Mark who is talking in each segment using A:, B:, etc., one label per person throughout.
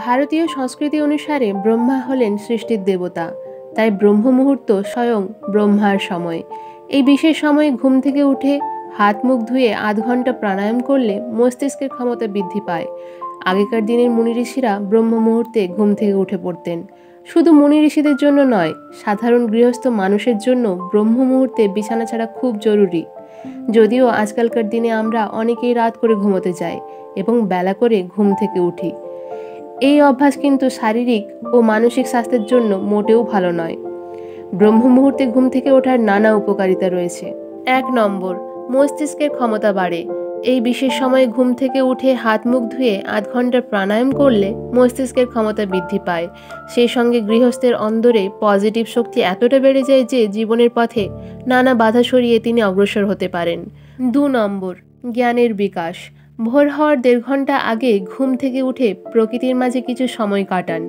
A: ভারতীয় সংস্কৃতি অনুসারে ব্রহ্মা হলেন সৃষ্টির দেবতা, তাই ব্রহ্ম মুহূর্ত স্বয়ং ব্রহ্মার সময়। এই বিশেষ সময়ে ঘুম থেকে উঠে হাত মুখ ধুয়ে আধ ঘন্টা প্রাণায়াম করলে মস্তিষ্কের ক্ষমতা বৃদ্ধি পায়। আগেকার দিনের মুনি ঋষিরা ব্রহ্ম মুহূর্তে ঘুম থেকে উঠে পড়তেন। শুধু মুনি ঋষিদের জন্য নয়, সাধারণ গৃহস্থ মানুষের জন্য ব্রহ্ম মুহূর্তে বিছানা ছাড়া খুব জরুরি। যদিও আজকালকার দিনে আমরা অনেকেই রাত করে ঘুমোতে যাই এবং বেলা করে ঘুম থেকে উঠি। এই অভ্যাস কিন্তু শারীরিক ও মানসিক স্বাস্থ্যের জন্য মোটেও ভালো নয়। ব্রহ্ম মুহূর্তে ঘুম থেকে ওঠার নানা উপকারিতা রয়েছে। 1 নম্বর, মস্তিষ্কের ক্ষমতা বাড়ে। এই বিশেষ সময়ে ঘুম থেকে উঠে হাত মুখ ধুয়ে আধ ঘন্টা প্রাণায়াম করলে মস্তিষ্কের ক্ষমতা বৃদ্ধি পায়। সেই সঙ্গে গৃহস্থের অন্দরে পজিটিভ শক্তি এতটা বেড়ে যায় যে জীবনের পথে নানা বাধা সরিয়ে তিনি অগ্রসর হতে পারেন। 2 নম্বর, জ্ঞানের বিকাশ। ভোর হওয়ার 1.5 ঘন্টা আগে ঘুম থেকে উঠে প্রকৃতির মাঝে কিছু সময় কাটান।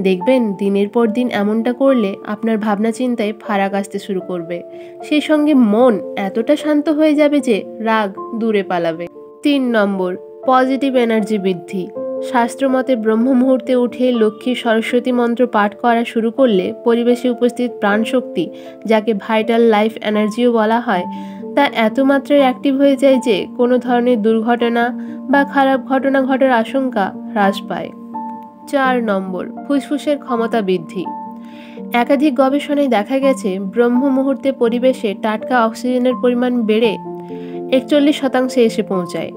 A: দেখবেন দিনের পর দিন এমনটা করলে আপনার ভাবনা চিন্তায় ফারাক আসতে শুরু করবে। সেই সঙ্গে মন এতটা শান্ত হয়ে যাবে যে রাগ দূরে পালাবে। 3 নম্বর, পজিটিভ এনার্জি বৃদ্ধি। শাস্ত্রমতে ব্রহ্ম মুহূর্তে উঠে লক্ষ্মী সরস্বতী মন্ত্র পাঠ করা শুরু করলে পরিবেশে উপস্থিত প্রাণশক্তি, যাকে ভাইটাল লাইফ এনার্জিও বলা হয়, তা এত মাত্রায় অ্যাক্টিভ হয়ে যায় যে কোনো ধরনের দুর্ঘটনা বা খারাপ ঘটনা ঘটার আশঙ্কা হ্রাস পায়। 4 নম্বর, ফুসফুসের ক্ষমতা বৃদ্ধি। একাধিক গবেষণায় দেখা গেছে ব্রহ্ম মুহূর্তে পরিবেশে টাটকা অক্সিজেনের পরিমাণ বেড়ে 41% এসে পৌঁছায়।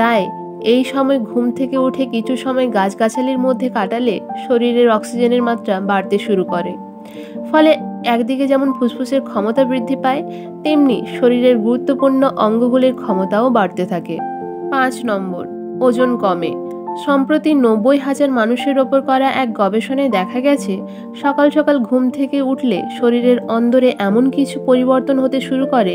A: তাই এই সময় ঘুম থেকে উঠে কিছু সময় গাছগাছালির মধ্যে কাটালে শরীরের অক্সিজেনের মাত্রা বাড়তে শুরু করে। ফলে একদিকে যেমন ফুসফুসের ক্ষমতা বৃদ্ধি পায়, তেমনি শরীরের গুরুত্বপূর্ণ অঙ্গগুলির ক্ষমতাও বাড়তে থাকে। 5 নম্বর, ওজন কমে। সম্প্রতি 90,000 মানুষের ওপর করা এক গবেষণায় দেখা গেছে সকাল সকাল ঘুম থেকে উঠলে শরীরের অন্দরে এমন কিছু পরিবর্তন হতে শুরু করে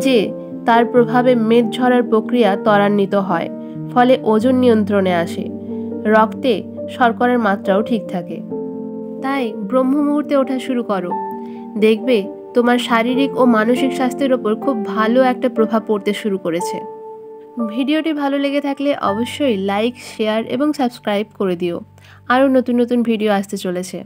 A: যে তার প্রভাবে মেদ ঝরার প্রক্রিয়া ত্বরান্বিত হয়। ফলে ওজন নিয়ন্ত্রণে আসে, রক্তে শর্করার মাত্রাও ঠিক থাকে। তাই ব্রহ্ম মুহূর্তে ওঠা শুরু করো, দেখবে তোমার শারীরিক ও মানসিক স্বাস্থ্যের ওপর খুব ভালো একটা প্রভাব পড়তে শুরু করেছে। ভিডিওটি ভালো লেগে থাকলে অবশ্যই লাইক, শেয়ার এবং সাবস্ক্রাইব করে দিও। আরও নতুন নতুন ভিডিও আসতে চলেছে।